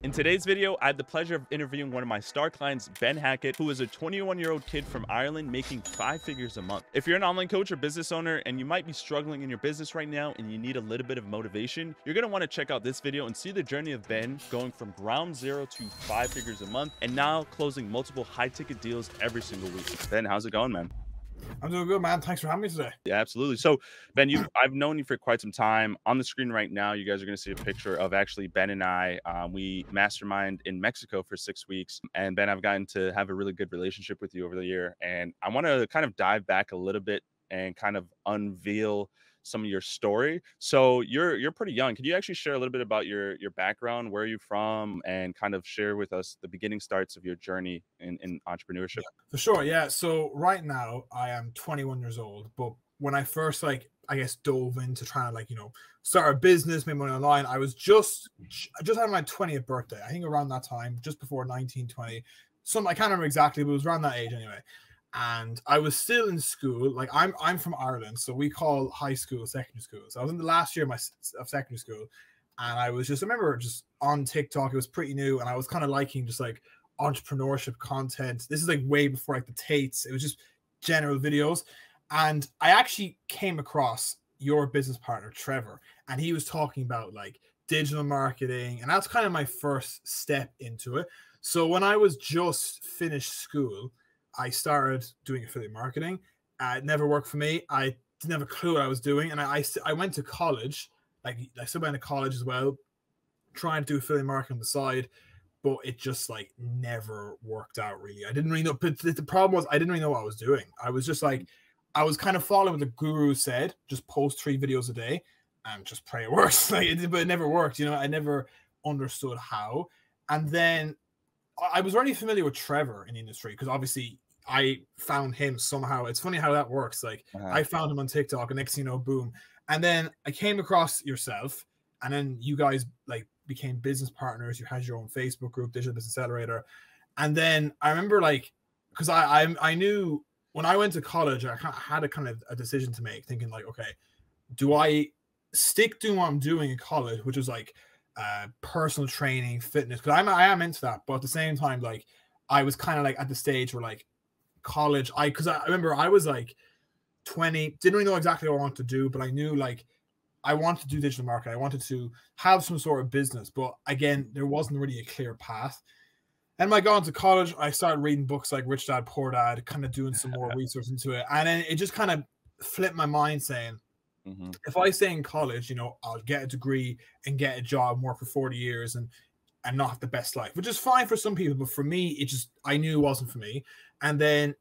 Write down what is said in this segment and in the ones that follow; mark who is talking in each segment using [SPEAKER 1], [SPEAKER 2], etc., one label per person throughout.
[SPEAKER 1] In today's video, I had the pleasure of interviewing one of my star clients, Ben Hackett, who is a 21-year-old kid from Ireland making 5 figures a month. If you're an online coach or business owner and you might be struggling in your business right now and you need a little bit of motivation, you're going to want to check out this video and see the journey of Ben going from ground zero to 5 figures a month and now closing multiple high-ticket deals every single week. Ben, how's it going, man?
[SPEAKER 2] I'm doing good, man. Thanks for having me today.
[SPEAKER 1] Yeah, absolutely. So, Ben, I've known you for quite some time. On the screen right now, you guys are going to see a picture of actually Ben and I. We mastermind in Mexico for 6 weeks. And Ben, I've gotten to have a really good relationship with you over the year. And I want to kind of dive back a little bit and kind of unveil some of your story. So you're pretty young. Can you actually share a little bit about your background, where are you from, and kind of share with us the beginning starts of your journey in entrepreneurship?
[SPEAKER 2] For sure. Yeah. So right now I am 21 years old, but when I first dove into trying to start a business, make money online, I just had my 20th birthday. I think around that time, just before 1920. I can't remember exactly, but it was around that age anyway. And I was still in school. Like I'm from Ireland, so we call high school secondary school. So I was in the last year of secondary school, and I remember just on TikTok. It was pretty new, and I was kind of liking just like entrepreneurship content. This is like way before like the Tates. It was just general videos, and I actually came across your business partner Trevor, and he was talking about like digital marketing, and that's kind of my first step into it. So when I was just finished school, I started doing affiliate marketing. It never worked for me. I didn't have a clue what I was doing. And I went to college, like I still went to college as well, trying to do affiliate marketing on the side, but it just like never worked out really. I didn't really know, but the problem was I didn't really know what I was doing. I was just like, I was kind of following what the guru said, just post 3 videos a day and just pray it works. But it never worked. I never understood how. And then I was already familiar with Trevor in the industry because obviously I found him somehow. It's funny how that works. Like I found him on TikTok, and next thing you know, boom. And then I came across yourself, and then you guys like became business partners. You had your own Facebook group, Digital Business Accelerator. And then I remember because I knew when I went to college, I had a kind of a decision to make, thinking like, okay, do I stick doing what I'm doing in college, which was like personal training, fitness, because I am into that, but at the same time, like I was kind of like at the stage where like college, because I remember I was like 20, didn't really know exactly what I wanted to do, but I knew like I wanted to do digital marketing. I wanted to have some sort of business, but again, there wasn't really a clear path. And when I got into college, I started reading books like Rich Dad Poor Dad, kind of doing some more research into it, and then it just kind of flipped my mind, saying, if I stay in college, I'll get a degree and get a job, work for 40 years and not have the best life, which is fine for some people. But for me, I knew it wasn't for me. And then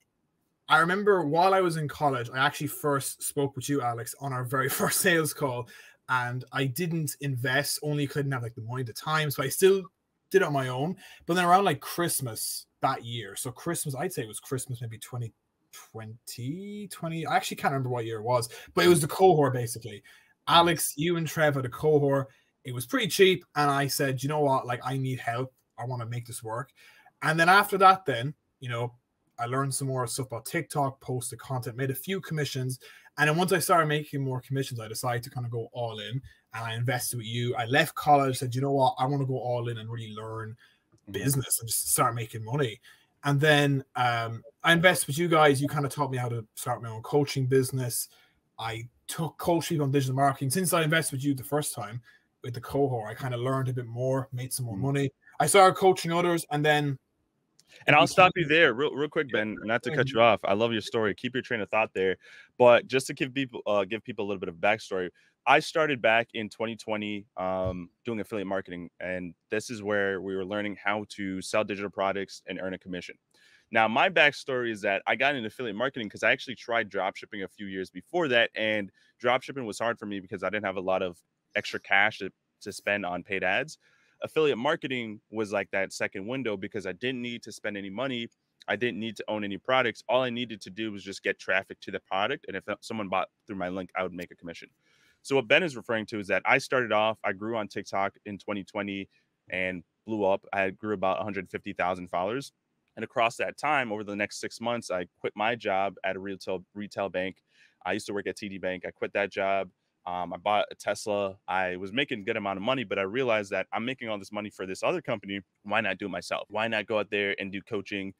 [SPEAKER 2] I remember while I was in college, I actually first spoke with you, Alex, on our very first sales call. And I didn't invest, only couldn't have like the money at the time. So I still did it on my own. But then around like Christmas that year, so Christmas, I'd say it was Christmas, maybe 2020. I actually can't remember what year it was, but it was the cohort basically. Alex, you and Trevor, the cohort. It was pretty cheap, and I said, you know what, like I need help. I want to make this work. And then after that, then I learned some more stuff about TikTok, posted content, made a few commissions, and then once I started making more commissions, I decided to kind of go all in, and I invested with you. I left college, said, you know what, I want to go all in and really learn business and just start making money. And then I invested with you guys. You kind of taught me how to start my own coaching business. I took coaching on digital marketing. Since I invested with you the first time with the cohort, I kind of learned a bit more, made some more money. I started coaching others, and then...
[SPEAKER 1] And I'll stop you there real quick, Ben, not to cut you off. I love your story. Keep your train of thought there. But just to give people a little bit of backstory, I started back in 2020 doing affiliate marketing. And this is where we were learning how to sell digital products and earn a commission. Now, my backstory is that I got into affiliate marketing because I actually tried drop shipping a few years before that. And drop shipping was hard for me because I didn't have a lot of extra cash to spend on paid ads. Affiliate marketing was like that second window because I didn't need to spend any money. I didn't need to own any products. All I needed to do was just get traffic to the product. And if someone bought through my link, I would make a commission. So what Ben is referring to is that I started off, I grew on TikTok in 2020 and blew up. I grew about 150,000 followers. And across that time, over the next 6 months, I quit my job at a retail bank. I used to work at TD Bank. I quit that job. I bought a Tesla. I was making a good amount of money, but I realized that I'm making all this money for this other company. Why not do it myself? Why not go out there and do coaching,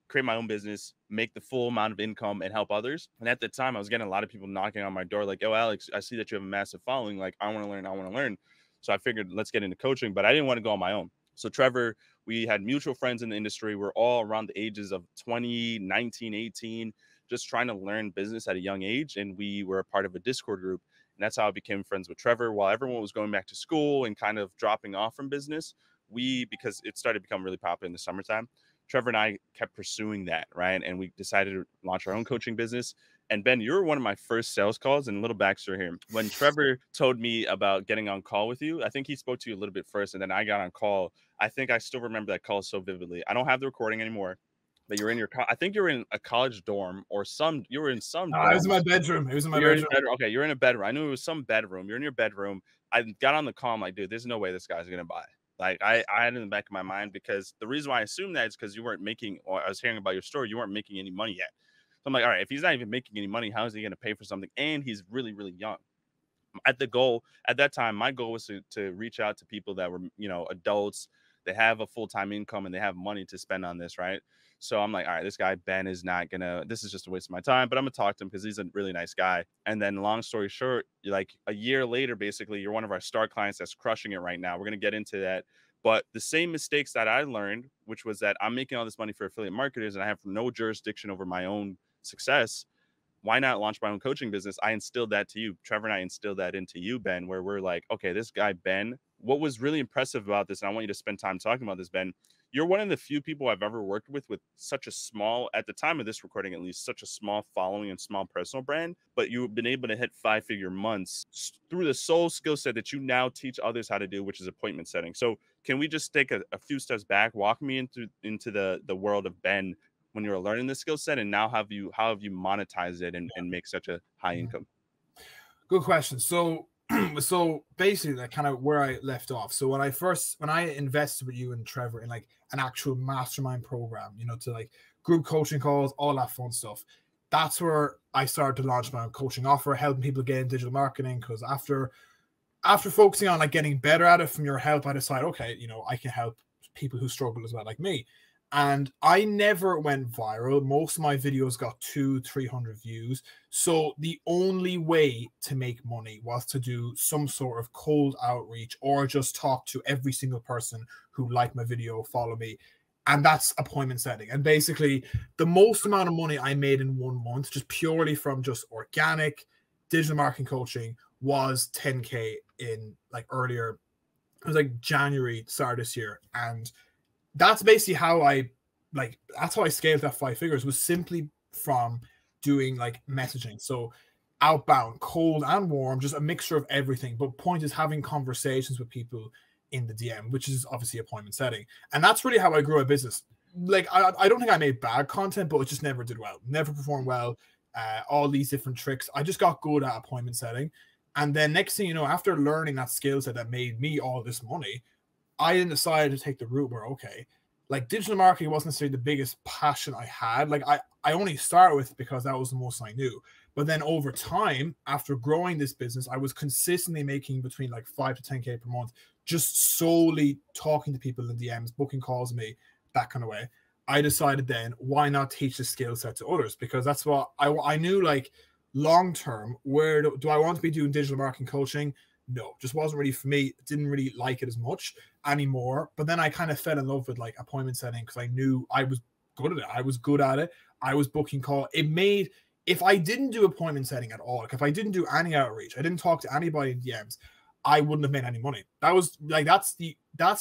[SPEAKER 1] create my own business, make the full amount of income and help others? And at the time, I was getting a lot of people knocking on my door like, "Oh, Alex, I see that you have a massive following. Like, I want to learn. I want to learn." So I figured, let's get into coaching, but I didn't want to go on my own. So Trevor, we had mutual friends in the industry. We're all around the ages of 20, 19, 18, just trying to learn business at a young age. And we were a part of a Discord group. And that's how I became friends with Trevor. While everyone was going back to school and kind of dropping off from business, because it started to become really popular in the summertime, Trevor and I kept pursuing that, right? And we decided to launch our own coaching business. And Ben, you were one of my first sales calls. And a little backstory here. When Trevor told me about getting on call with you, I think he spoke to you a little bit first, and then I got on call. I think I still remember that call so vividly. I don't have the recording anymore, but you're in your, I think you were in a college dorm or you were in some.
[SPEAKER 2] I was in my bedroom. It was in my bedroom.
[SPEAKER 1] Okay, you're in a bedroom. I knew it was some bedroom. You're in your bedroom. I got on the call. I'm like, dude, there's no way this guy's gonna buy. Like I had it in the back of my mind, because the reason why I assumed that is because you weren't making, or I was hearing about your story, you weren't making any money yet. So I'm like, all right, if he's not even making any money, how is he going to pay for something? And he's really, really young. At that time, my goal was to reach out to people that were, adults. They have a full-time income and they have money to spend on this, right? So I'm like, all right, this guy, Ben, is not gonna, this is just a waste of my time, but I'm gonna talk to him because he's a really nice guy. And then long story short, like a year later, basically, you're one of our star clients that's crushing it right now. We're gonna get into that. But the same mistakes that I learned, which was that I'm making all this money for affiliate marketers and I have no jurisdiction over my own success. Why not launch my own coaching business? I instilled that to you. Trevor and I instilled that into you, Ben, where we're like, okay, this guy, Ben, what was really impressive about this, and I want you to spend time talking about this, Ben, you're one of the few people I've ever worked with such a small, at the time of this recording, at least, such a small following and small personal brand, but you've been able to hit 5-figure months through the sole skill set that you now teach others how to do, which is appointment setting. So can we just take a few steps back, walk me into the world of Ben when you were learning this skill set, and now how have you monetized it and make such a high income?
[SPEAKER 2] Good question. So basically, that kind of where I left off. So when I invested with you and Trevor in like an actual mastermind program, to like group coaching calls, all that fun stuff, that's where I started to launch my own coaching offer, helping people get in digital marketing. Because after focusing on like getting better at it from your help, I decided, okay, I can help people who struggle as well, like me. And I never went viral. Most of my videos got 200-300 views. So the only way to make money was to do some sort of cold outreach or just talk to every single person who liked my video, follow me. And that's appointment setting. And basically the most amount of money I made in 1 month, just purely from just organic digital marketing coaching, was 10K in like earlier. It was like January, start this year. And that's basically how that's how I scaled that 5 figures, was simply from doing like messaging. So outbound, cold and warm, just a mixture of everything. But point is having conversations with people in the DM, which is obviously appointment setting. And that's really how I grew a business. Like, I don't think I made bad content, but it just never did well, never performed well. All these different tricks. I just got good at appointment setting. And then next thing you know, after learning that skill set that made me all this money, I then decided to take the route where, okay, like digital marketing wasn't necessarily the biggest passion I had. Like I only started with it because that was the most I knew. But then over time, after growing this business, I was consistently making between like 5 to 10K per month, just solely talking to people in DMs, booking calls with me, that kind of way. I decided then, why not teach the skill set to others? Because that's what I knew, like long term, where do I want to be doing digital marketing coaching? No, just wasn't really for me. Didn't really like it as much anymore. But then I kind of fell in love with like appointment setting because I knew I was good at it. I was good at it. I was booking call. It made, if I didn't do appointment setting at all, like if I didn't do any outreach, I didn't talk to anybody in DMs, I wouldn't have made any money. That was like, that's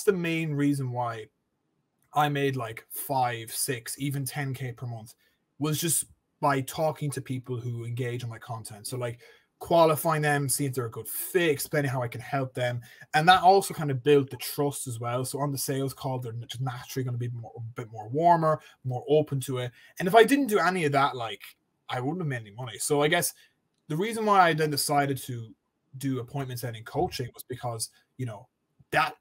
[SPEAKER 2] the main reason why I made like 5, 6, even 10K per month, was just by talking to people who engage on my content. So like qualifying them, seeing if they're a good fit, explaining how I can help them. And that also kind of built the trust as well. So on the sales call, they're just naturally going to be a bit more warmer, more open to it. And if I didn't do any of that, like I wouldn't have made any money. So I guess the reason why I then decided to do appointment setting coaching was because,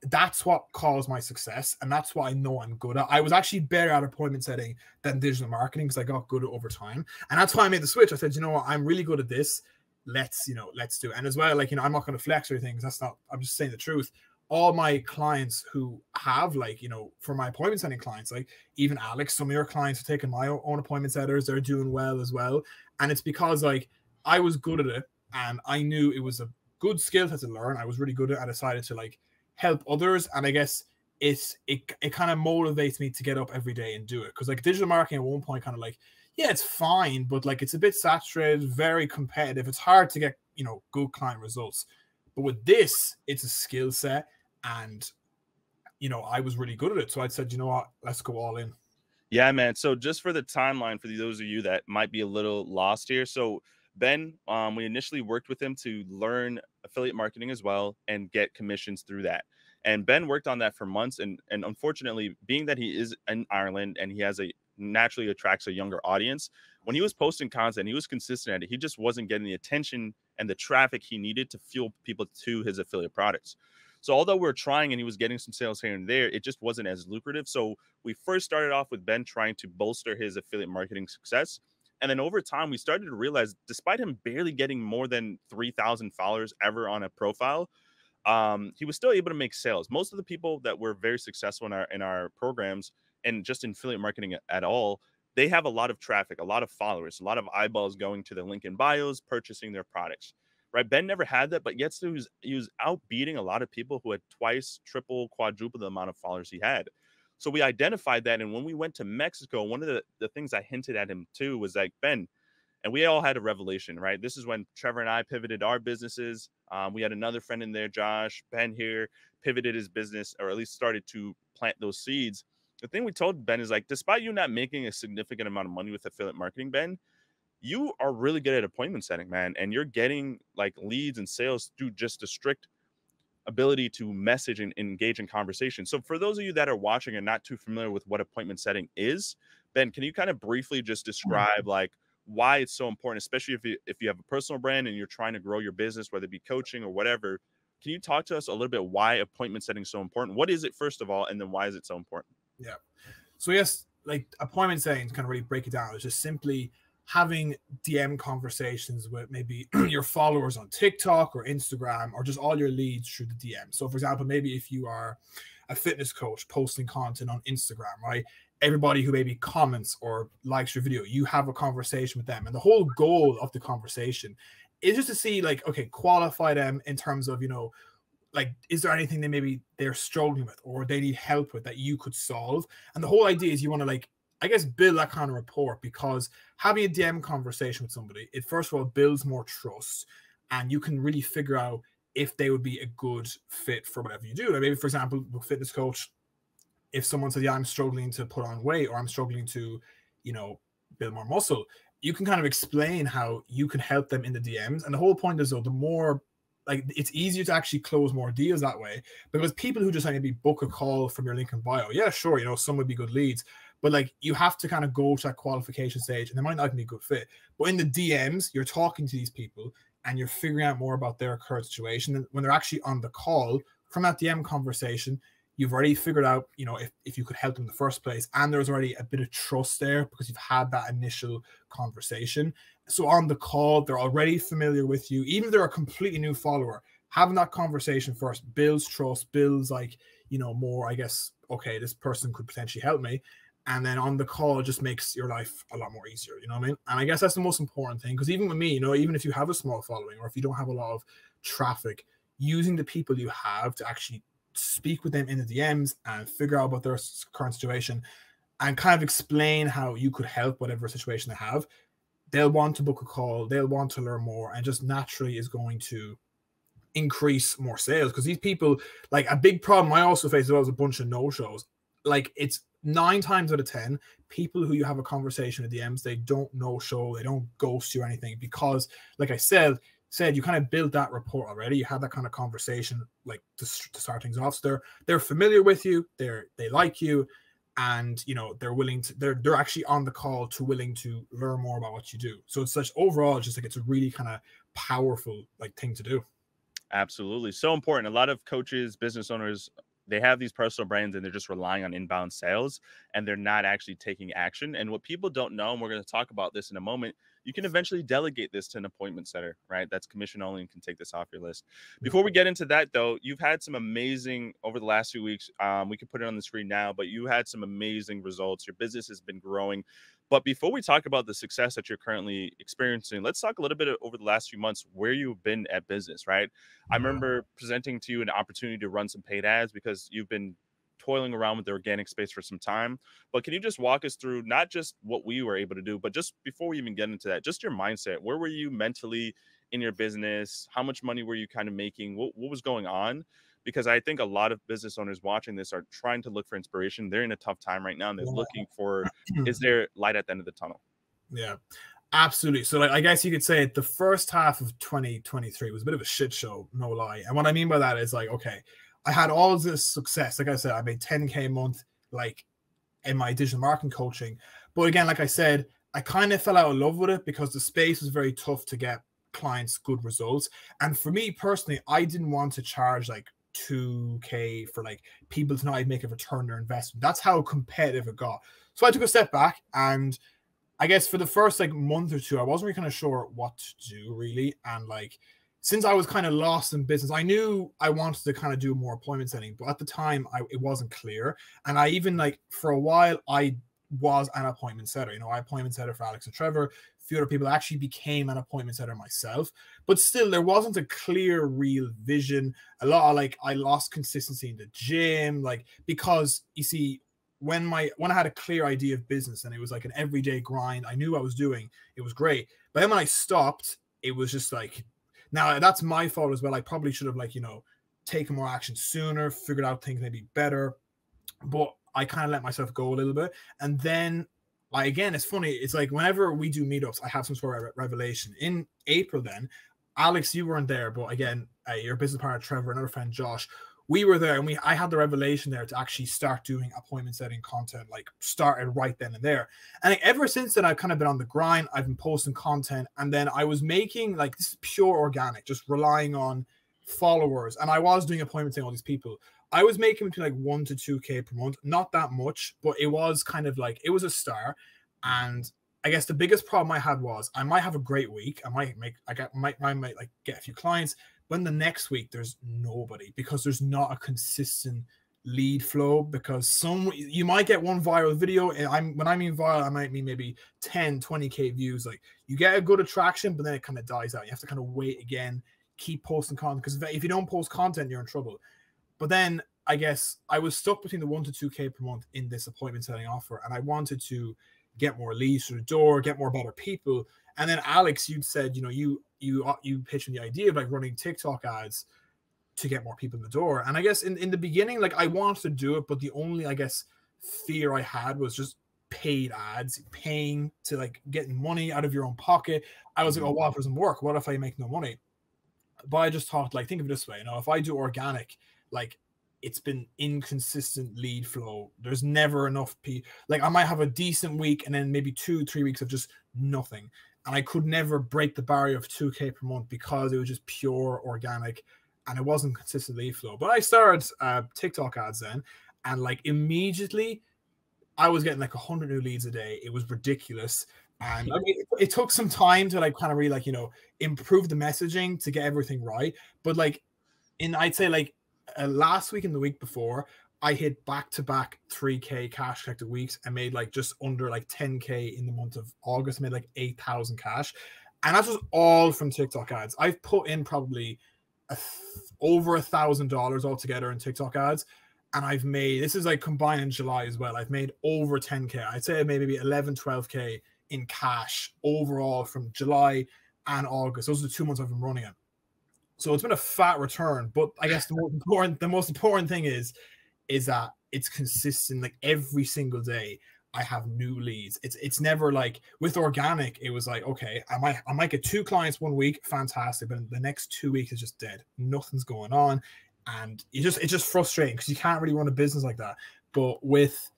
[SPEAKER 2] that's what caused my success. And that's what I know I'm good at. I was actually better at appointment setting than digital marketing because I got good at it over time. And that's why I made the switch. I said, you know what, I'm really good at this. let's do it. And as well, like, I'm not going to flex or anything, because that's not, I'm just saying the truth. All my clients who have, like, for my appointment setting clients, like even Alex, some of your clients are taking my own appointment setters, they're doing well as well. And it's because, like, I was good at it and I knew it was a good skill to learn. I was really good at it. I decided to, like, help others. And I guess it kind of motivates me to get up every day and do it. Because, like, digital marketing at one point kind of like, yeah, it's fine, but, like, it's a bit saturated, very competitive. It's hard to get, good client results. But with this, it's a skill set. And, I was really good at it. So I said, you know what, let's go all in.
[SPEAKER 1] Yeah, man. So just for the timeline, for those of you that might be a little lost here. So Ben, we initially worked with him to learn affiliate marketing as well and get commissions through that. And Ben worked on that for months. And unfortunately, being that he is in Ireland and he has naturally attracts a younger audience, when he was posting content, he was consistent at it. He just wasn't getting the attention and the traffic he needed to fuel people to his affiliate products. So although we're trying and he was getting some sales here and there, it just wasn't as lucrative. So we first started off with Ben trying to bolster his affiliate marketing success. And then over time, we started to realize, despite him barely getting more than 3,000 followers ever on a profile, he was still able to make sales. Most of the people that were very successful in our programs and just in affiliate marketing at all, they have a lot of traffic, a lot of followers, a lot of eyeballs going to their link in bios, purchasing their products. Right? Ben never had that, but yet still he was outbeating a lot of people who had twice, triple, quadruple the amount of followers he had. So we identified that. And when we went to Mexico, one of the things I hinted at him too was like, Ben, and we all had a revelation, right? This is when Trevor and I pivoted our businesses. We had another friend in there, Josh. Ben here pivoted his business, or at least started to plant those seeds. The thing we told Ben is, like, despite you not making a significant amount of money with affiliate marketing, Ben, you are really good at appointment setting, man. And you're getting, like, leads and sales through just a strict ability to message and engage in conversation. So for those of you that are watching and not too familiar with what appointment setting is, Ben, can you kind of briefly just describe, like, why it's so important, especially if you have a personal brand and you're trying to grow your business, whether it be coaching or whatever? Can you talk to us a little bit why appointment setting is so important? What is it, first of all, and then why is it so important?
[SPEAKER 2] Yeah. So yes, like, appointment setting, kind of really break it down, it's just simply having DM conversations with maybe your followers on TikTok or Instagram, or just all your leads through the DM. So for example, maybe if you are a fitness coach posting content on Instagram, right? Everybody who maybe comments or likes your video, you have a conversation with them. And the whole goal of the conversation is just to see, like, okay, qualify them in terms of, like, is there anything they're struggling with or they need help with that you could solve? And the whole idea is you want to, like, I guess, build that kind of rapport, because having a DM conversation with somebody, it first of all builds more trust, and you can really figure out if they would be a good fit for whatever you do. Like, maybe, for example, with fitness coach, if someone says, yeah, I'm struggling to put on weight, or I'm struggling to, build more muscle, you can kind of explain how you can help them in the DMs. And the whole point is, though, the more, like, it's easier to actually close more deals that way, because people who just maybe book a call from your link in bio, yeah, sure, some would be good leads, but, like, you have to kind of go to that qualification stage, and they might not be a good fit. But in the DMs, you're talking to these people and you're figuring out more about their current situation. And when they're actually on the call from that DM conversation, you've already figured out, if you could help them in the first place, and there's already a bit of trust there because you've had that initial conversation. So on the call, they're already familiar with you. Even if they're a completely new follower, having that conversation first builds trust, builds, like, more, I guess, okay, this person could potentially help me. And then on the call, it just makes your life a lot more easier. You know what I mean? And I guess that's the most important thing. Because even with me, even if you have a small following, or if you don't have a lot of traffic, using the people you have to actually speak with them in the DMs and figure out about their current situation and kind of explain how you could help whatever situation they have, they'll want to book a call, they'll want to learn more, and just naturally is going to increase more sales. Because these people, like, a big problem I also face as well is a bunch of no-shows. Like, it's 9 times out of 10, people who you have a conversation with DMs, they don't no-show, they don't ghost you or anything, because, like I said, you kind of built that rapport already. You had that kind of conversation, like, to start things off. So they're familiar with you, they like you, and they're willing to, they're actually on the call to willing to learn more about what you do. So it's such overall, just like, it's a really kind of powerful, like, thing to do.
[SPEAKER 1] Absolutely. So important. A lot of coaches, business owners they have these personal brands and they're just relying on inbound sales and they're not actually taking action. And what people don't know, and we're going to talk about this in a moment, you can eventually delegate this to an appointment setter, right? That's commission only and can take this off your list. Before we get into that, though, you've had some amazing over the last few weeks. We can put it on the screen now, but you had some amazing results. Your business has been growing. But before we talk about the success that you're currently experiencing, let's talk a little bit over the last few months where you've been at business, right? I remember presenting to you an opportunity to run some paid ads because you've been toiling around with the organic space for some time. But can you just walk us through not just what we were able to do, but just before we even get into that, just your mindset? Where were you mentally in your business? How much money were you kind of making? What was going on? Because I think a lot of business owners watching this are trying to look for inspiration. They're in a tough time right now, and they're looking for, is there light at the end of the tunnel?
[SPEAKER 2] Yeah, absolutely. So like, I guess you could say the first half of 2023 was a bit of a shit show, no lie. And what I mean by that is like, okay, I had all this success. Like I said, I made 10K a month, like in my digital marketing coaching. But again, like I said, I kind of fell out of love with it because the space was very tough to get clients good results. And for me personally, I didn't want to charge like 2K for like people to not make a return on their investment. That's how competitive it got. So I took a step back, and I guess for the first like month or two, I wasn't really kind of sure what to do really. And like, since I was kind of lost in business, I knew I wanted to kind of do more appointment setting, but at the time it wasn't clear. And I even like for a while, I was an appointment setter. You know, I appointment setter for Alex and Trevor. A few other people. I actually became an appointment setter myself, but still there wasn't a clear, real vision. A lot of like, I lost consistency in the gym, like, because you see, when I had a clear idea of business and it was like an everyday grind, I knew what I was doing, it was great. But then when I stopped, it was just like, now that's my fault as well. I probably should have like, you know, taken more action sooner, figured out things maybe better, but I kind of let myself go a little bit. And then again, it's funny. It's like whenever we do meetups, I have some sort of revelation. In April then, Alex, you weren't there, but again, your business partner, Trevor, another friend, Josh, we were there, and I had the revelation there to actually start doing appointment setting content, like started right then and there. And like, ever since then, I've kind of been on the grind. I've been posting content, and then I was making like this pure organic, just relying on followers. And I was doing appointment setting all these people. I was making between like 1 to 2K per month, not that much, but it was kind of like, it was a star. And I guess the biggest problem I had was I might have a great week. I might like get a few clients. But in the next week, there's nobody because there's not a consistent lead flow. Because you might get one viral video, and when I mean viral, I might mean maybe 10, 20K views. Like you get a good attraction, but then it kind of dies out. You have to kind of wait again, keep posting content, because if you don't post content, you're in trouble. But then I guess I was stuck between the 1 to 2K per month in this appointment setting offer, and I wanted to get more leads through the door, get more better people. And then Alex, you'd said, you know, you pitched me the idea of like running TikTok ads to get more people in the door. And I guess in the beginning, like I wanted to do it, but the only, I guess, fear I had was just paid ads, paying to like getting money out of your own pocket. I was like, oh, what if it doesn't work? What if I make no money? But I just thought, like, think of it this way, you know, if I do organic, like it's been inconsistent lead flow. There's never enough like I might have a decent week and then maybe 2-3 weeks of just nothing. And I could never break the barrier of 2K per month because it was just pure organic and it wasn't consistent lead flow. But I started TikTok ads then, and like immediately I was getting like 100 new leads a day. It was ridiculous. And I mean, it took some time to like kind of really like, you know, improve the messaging to get everything right. But like I'd say like last week and the week before, I hit back-to-back 3K cash collected weeks and made like just under like 10K in the month of August. I made like 8,000 cash. And that was all from TikTok ads. I've put in probably over $1,000 altogether in TikTok ads. And I've made, this is like combined in July as well, I've made over 10K. I'd say maybe 11, 12K in cash overall from July and August. Those are the 2 months I've been running it. So it's been a fat return. But I guess the most important thing is that it's consistent. Like every single day I have new leads. It's never like with organic, it was like, okay, I might get 2 clients 1 week, fantastic, but the next 2 weeks is just dead. Nothing's going on. And it's just frustrating because you can't really run a business like that. But with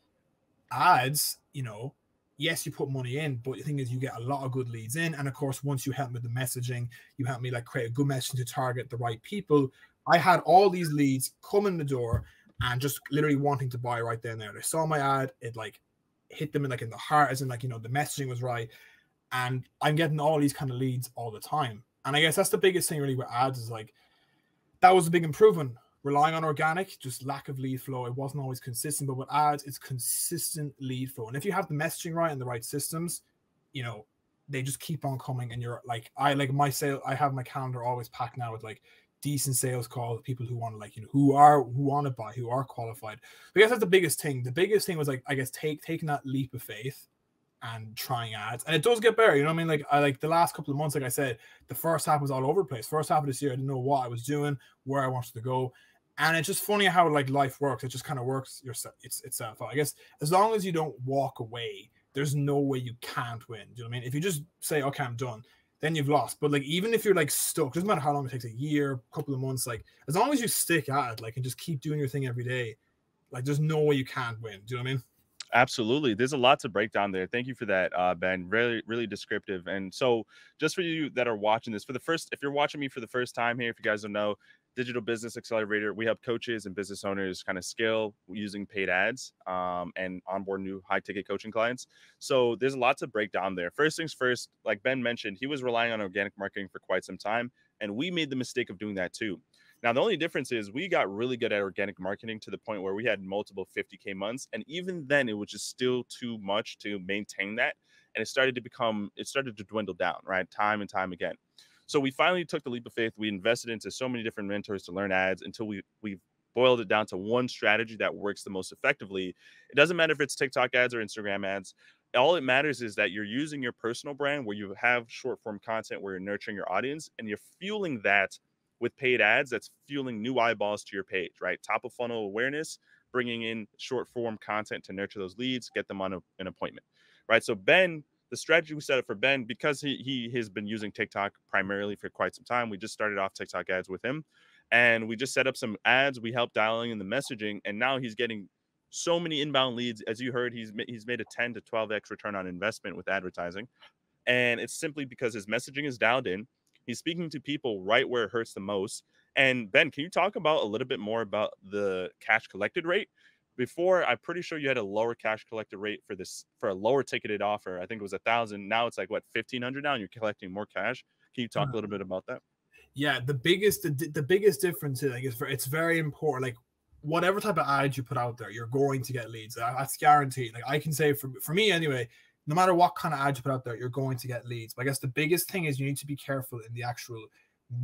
[SPEAKER 2] ads, you know, yes, you put money in, but the thing is you get a lot of good leads in. And of course, once you help me with the messaging, you help me like create a good message to target the right people. I had all these leads come in the door, and just literally wanting to buy right then and there. They saw my ad, it like hit them in like in the heart, as in like, you know, the messaging was right. And I'm getting all these kind of leads all the time. And I guess that's the biggest thing really with ads is like, that was a big improvement. Relying on organic, just lack of lead flow. It wasn't always consistent, but with ads, it's consistent lead flow. And if you have the messaging right and the right systems, you know, they just keep on coming. And you're like, I have my calendar always packed now with like decent sales calls, people who want to like, you know, who want to buy, who are qualified. I guess that's the biggest thing. The biggest thing was like, I guess taking that leap of faith and trying ads, and it does get better. You know what I mean? Like I like the last couple of months, like I said, the first half was all over the place. First half of this year, I didn't know what I was doing, where I wanted to go, and it's just funny how like life works. It just kind of works itself out. I guess as long as you don't walk away, there's no way you can't win. Do you know what I mean? If you just say, okay, I'm done, then you've lost. But like even if you're like stuck, doesn't matter how long it takes, a year, couple of months, like as long as you stick at it, like and just keep doing your thing every day, like there's no way you can't win. Do you know what I mean?
[SPEAKER 1] Absolutely. There's a lot to break down there. Thank you for that, Ben. Really, really descriptive. And so just for you that are watching this if you're watching me for the first time here, if you guys don't know, Digital Business Accelerator, we help coaches and business owners kind of scale using paid ads and onboard new high ticket coaching clients. So there's a lot to break down there. First things first, like Ben mentioned, he was relying on organic marketing for quite some time. And we made the mistake of doing that too. Now, the only difference is we got really good at organic marketing to the point where we had multiple 50K months. And even then, it was just still too much to maintain that. And it started to dwindle down, right? Time and time again. So we finally took the leap of faith. We invested into so many different mentors to learn ads until we boiled it down to one strategy that works the most effectively. It doesn't matter if it's TikTok ads or Instagram ads. All it matters is that you're using your personal brand where you have short form content, where you're nurturing your audience, and you're fueling that with paid ads that's fueling new eyeballs to your page, right? Top of funnel awareness, bringing in short form content to nurture those leads, get them on an appointment, right? So Ben, the strategy we set up for Ben, because he has been using TikTok primarily for quite some time, we just started off TikTok ads with him, and we just set up some ads. We helped dialing in the messaging, and now he's getting so many inbound leads. As you heard, he's made a 10 to 12x return on investment with advertising, and it's simply because his messaging is dialed in. He's speaking to people right where it hurts the most. And Ben, can you talk about a little bit more about the cash collected rate? Before, I'm pretty sure you had a lower cash collected rate for a lower ticketed offer. I think it was 1,000. Now it's like what, 1,500 now, and you're collecting more cash. Can you talk a little bit about that?
[SPEAKER 2] Yeah, the biggest difference is, I guess, it's very important. Like whatever type of ad you put out there, you're going to get leads. That's guaranteed. Like I can say for me anyway, no matter what kind of ad you put out there, you're going to get leads. But I guess the biggest thing is you need to be careful in the actual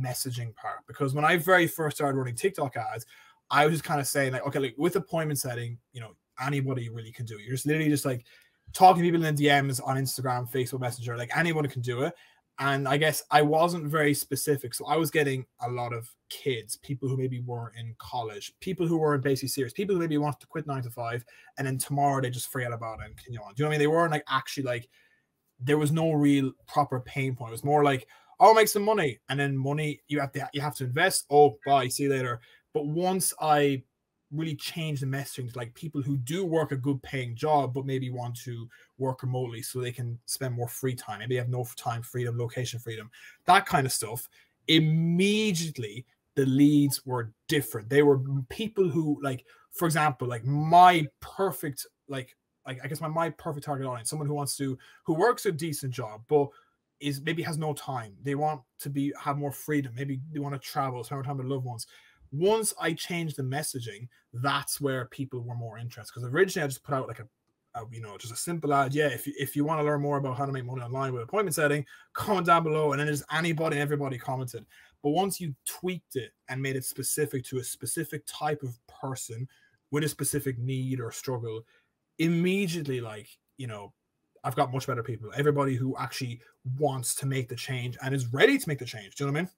[SPEAKER 2] messaging part, because when I very first started running TikTok ads, I was just kind of saying like, okay, like with appointment setting, you know, anybody really can do it. You're just literally just like talking to people in DMs on Instagram, Facebook Messenger, like anyone can do it. And I guess I wasn't very specific. So I was getting a lot of kids, people who maybe were in college, people who weren't basically serious, people who maybe wanted to quit 9 to 5 and then tomorrow they just forget about it and continue on. Do you know what I mean? They weren't like actually like, there was no real proper pain point. It was more like, oh, make some money. And then money, you have to invest. Oh, bye, see you later. But once I really change the messaging to like people who do work a good paying job, but maybe want to work remotely so they can spend more free time. Maybe they have no time freedom, location freedom, that kind of stuff. Immediately, the leads were different. They were people who, like, for example, like my perfect, like I guess my perfect target audience, someone who works a decent job, but is maybe has no time. They want to have more freedom. Maybe they want to travel, spend more time with loved ones. Once I changed the messaging, that's where people were more interested. Because originally I just put out like just a simple ad. Yeah, if you want to learn more about how to make money online with appointment setting, comment down below. And then there's anybody and everybody commented. But once you tweaked it and made it specific to a specific type of person with a specific need or struggle, immediately, like, you know, I've got much better people. Everybody who actually wants to make the change and is ready to make the change. Do you know what I mean?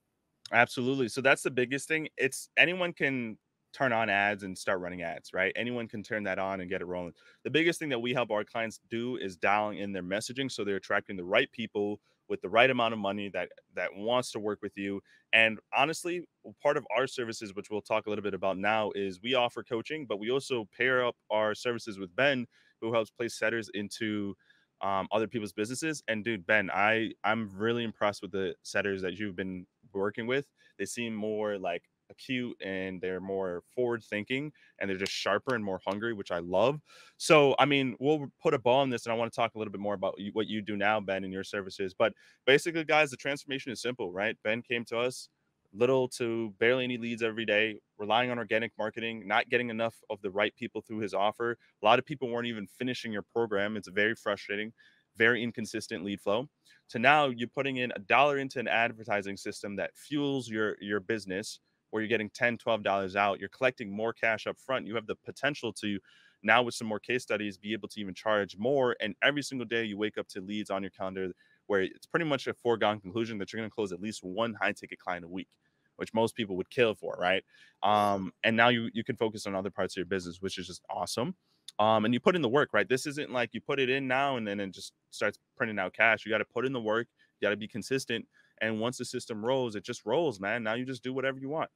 [SPEAKER 1] Absolutely. So that's the biggest thing. It's anyone can turn on ads and start running ads, right? Anyone can turn that on and get it rolling. The biggest thing that we help our clients do is dialing in their messaging so they're attracting the right people with the right amount of money that wants to work with you. And honestly, part of our services, which we'll talk a little bit about now, is we offer coaching, but we also pair up our services with Ben, who helps place setters into other people's businesses. And dude, Ben, I'm really impressed with the setters that you've been working with. They seem more like acute and they're more forward thinking and they're just sharper and more hungry, which I love. So, I mean, we'll put a ball on this and I want to talk a little bit more about what you do now, Ben, and your services. But basically, guys, the transformation is simple, right? Ben came to us, little to barely any leads every day, relying on organic marketing, not getting enough of the right people through his offer. A lot of people weren't even finishing your program. It's very frustrating, very inconsistent lead flow. So now you're putting in $1 into an advertising system that fuels your business, where you're getting $10, $12 out. You're collecting more cash up front. You have the potential to now, with some more case studies, be able to even charge more. And every single day you wake up to leads on your calendar where it's pretty much a foregone conclusion that you're going to close at least one high ticket client a week, which most people would kill for, right? And now you can focus on other parts of your business, which is just awesome. And you put in the work, right? This isn't like you put it in now and then it just starts printing out cash. You got to put in the work. You got to be consistent. And once the system rolls, it just rolls, man. Now you just do whatever you want.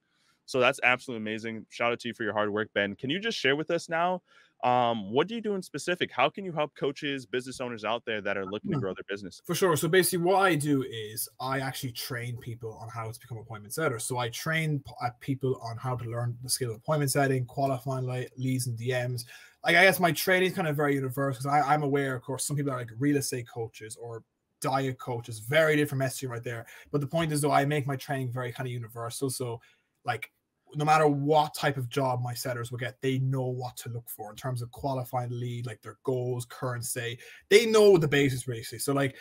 [SPEAKER 1] So that's absolutely amazing. Shout out to you for your hard work, Ben. Can you just share with us now, what do you do in specific? How can you help coaches, business owners out there that are looking to grow their business?
[SPEAKER 2] For sure. So basically what I do is I actually train people on how to become appointment setters. So I train people on how to learn the skill of appointment setting, qualifying leads and DMs. Like, I guess my training is kind of very universal because I'm aware, of course, some people are like real estate coaches or diet coaches, very different messaging right there. But the point is, though, I make my training very kind of universal. So like, no matter what type of job my setters will get, they know what to look for in terms of qualifying the lead, like their goals, current state. They know the basis, basically. So like,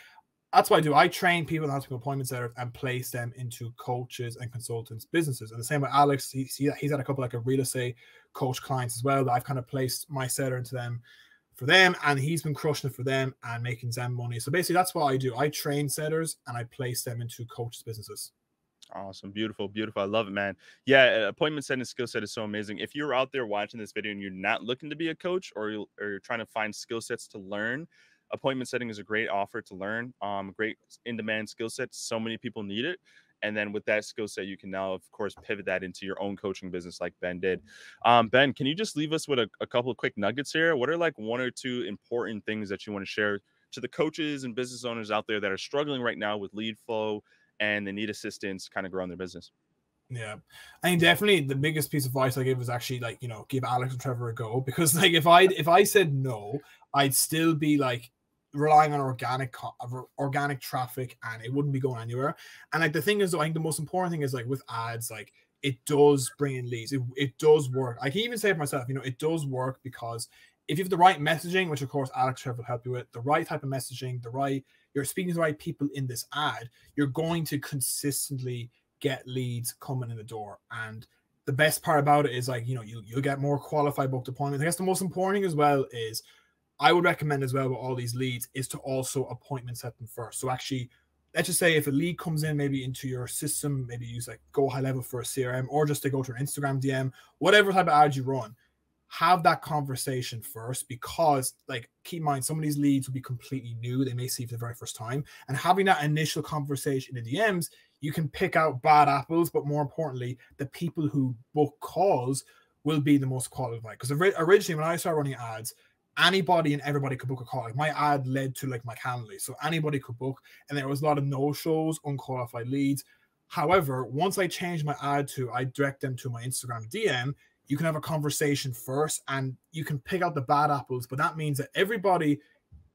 [SPEAKER 2] that's what I do. I train people on how to become appointment setters and place them into coaches and consultants' businesses. And the same with Alex. He's had a couple like a real estate coach clients as well that I've kind of placed my setter into them for them, and he's been crushing it for them and making them money. So basically, that's what I do. I train setters and I place them into coaches' businesses.
[SPEAKER 1] Awesome. Beautiful. Beautiful. I love it, man. Yeah. Appointment setting skill set is so amazing. If you're out there watching this video and you're not looking to be a coach, or you're trying to find skill sets to learn, appointment setting is a great offer to learn. Great in-demand skill set. So many people need it. And then with that skill set, you can now, of course, pivot that into your own coaching business like Ben did. Ben, can you just leave us with a couple of quick nuggets here? What are like one or two important things that you want to share to the coaches and business owners out there that are struggling right now with lead flow and they need assistance kind of growing their business?
[SPEAKER 2] Yeah, I think definitely the biggest piece of advice I gave was actually like, give Alex and Trevor a go, because like if I said no, I'd still be like relying on organic traffic and it wouldn't be going anywhere. And like the thing is, though, I think the most important thing is like with ads, like it does bring in leads. It does work. I can even say it myself, it does work because if you have the right messaging, which of course Alex Trevor will help you with, the right type of messaging, you're speaking to the right people in this ad, you're going to consistently get leads coming in the door. And the best part about it is like, you'll get more qualified booked appointments. I guess the most important thing as well is I would recommend as well with all these leads is to also appointment set them first. So actually, let's just say if a lead comes in maybe into your system, maybe use like Go High Level for a CRM, or just to go to an Instagram DM, whatever type of ad you run, have that conversation first, because like keep in mind, some of these leads will be completely new. They may see it for the very first time, and having that initial conversation in the DMs, you can pick out bad apples, but more importantly, the people who book calls will be the most qualified. Because originally when I started running ads, anybody and everybody could book a call. Like my ad led to like my Calendly, so anybody could book, and there was a lot of no-shows, unqualified leads. However, once I changed my ad to I direct them to my Instagram DM, you can have a conversation first and you can pick out the bad apples. But that means that everybody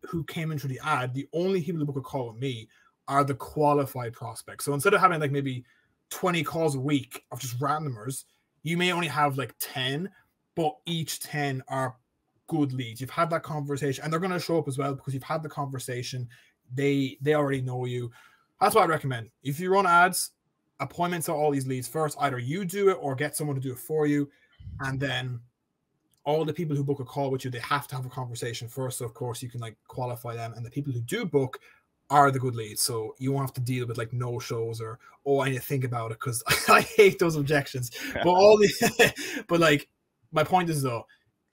[SPEAKER 2] who came into the ad, the only people who book a call with me are the qualified prospects. So instead of having like maybe 20 calls a week of just randomers, you may only have like 10, but each 10 are good leads. You've had that conversation and they're going to show up as well because you've had the conversation. They already know you. That's what I recommend. If you run ads, appointments are all these leads first. Either you do it or get someone to do it for you. And then all the people who book a call with you, they have to have a conversation first. So of course you can like qualify them. And the people who do book are the good leads. So you won't have to deal with like no shows or, oh, I need to think about it, because I hate those objections. But like my point is though,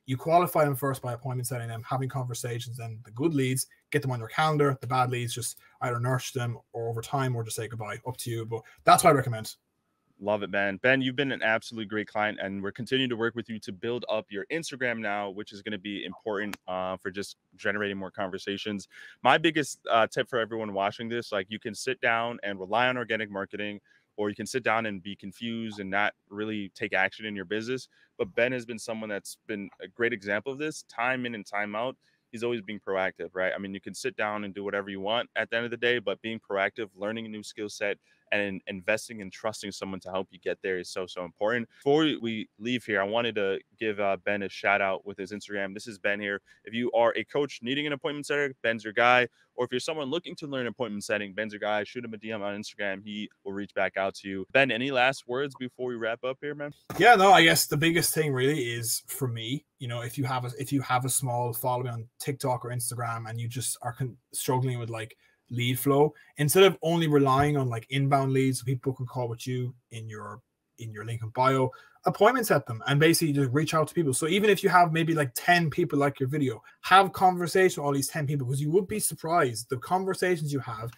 [SPEAKER 2] you qualify them first by appointment setting them, having conversations, and the good leads, get them on your calendar. The bad leads, just either nurture them or over time or just say goodbye. Up to you. But that's what I recommend.
[SPEAKER 1] Love it, man. Ben, you've been an absolutely great client, and we're continuing to work with you to build up your Instagram now, which is going to be important for just generating more conversations. My biggest tip for everyone watching this, like you can sit down and rely on organic marketing, or you can sit down and be confused and not really take action in your business. But Ben has been someone that's been a great example of this time in and time out. He's always being proactive, right? I mean, you can sit down and do whatever you want at the end of the day, but being proactive, learning a new skill set, and investing and trusting someone to help you get there is so important. Before we leave here, I wanted to give Ben a shout out with his Instagram. This is Ben here. If you are a coach needing an appointment setter, Ben's your guy. Or if you're someone looking to learn appointment setting, Ben's your guy. Shoot him a DM on Instagram. He will reach back out to you. Ben, any last words before we wrap up here, man?
[SPEAKER 2] Yeah, no, I guess the biggest thing really is for me, you know, if you have a small following on TikTok or Instagram and you just are struggling with like lead flow, instead of only relying on like inbound leads so people can call with you in your link in bio, appointment set them and basically just reach out to people. So even if you have maybe like 10 people like your video, have conversation with all these 10 people, because you would be surprised the conversations you have,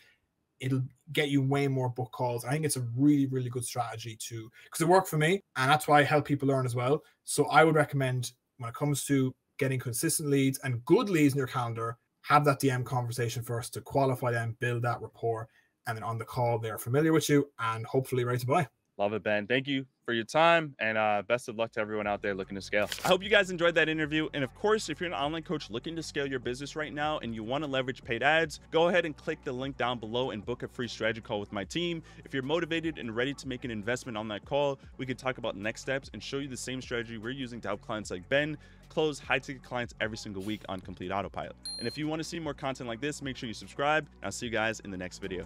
[SPEAKER 2] it'll get you way more book calls. I think it's a really, really good strategy because it worked for me, and that's why I help people learn as well. So I would recommend, when it comes to getting consistent leads and good leads in your calendar, have that DM conversation first to qualify them, build that rapport, and then on the call, they're familiar with you and hopefully ready to buy.
[SPEAKER 1] Love it, Ben. Thank you for your time, and best of luck to everyone out there looking to scale. I hope you guys enjoyed that interview. And of course, if you're an online coach looking to scale your business right now and you want to leverage paid ads, go ahead and click the link down below and book a free strategy call with my team. If you're motivated and ready to make an investment on that call, we could talk about next steps and show you the same strategy we're using to help clients like Ben close high-ticket clients every single week on Complete Autopilot. And if you want to see more content like this, make sure you subscribe, and I'll see you guys in the next video.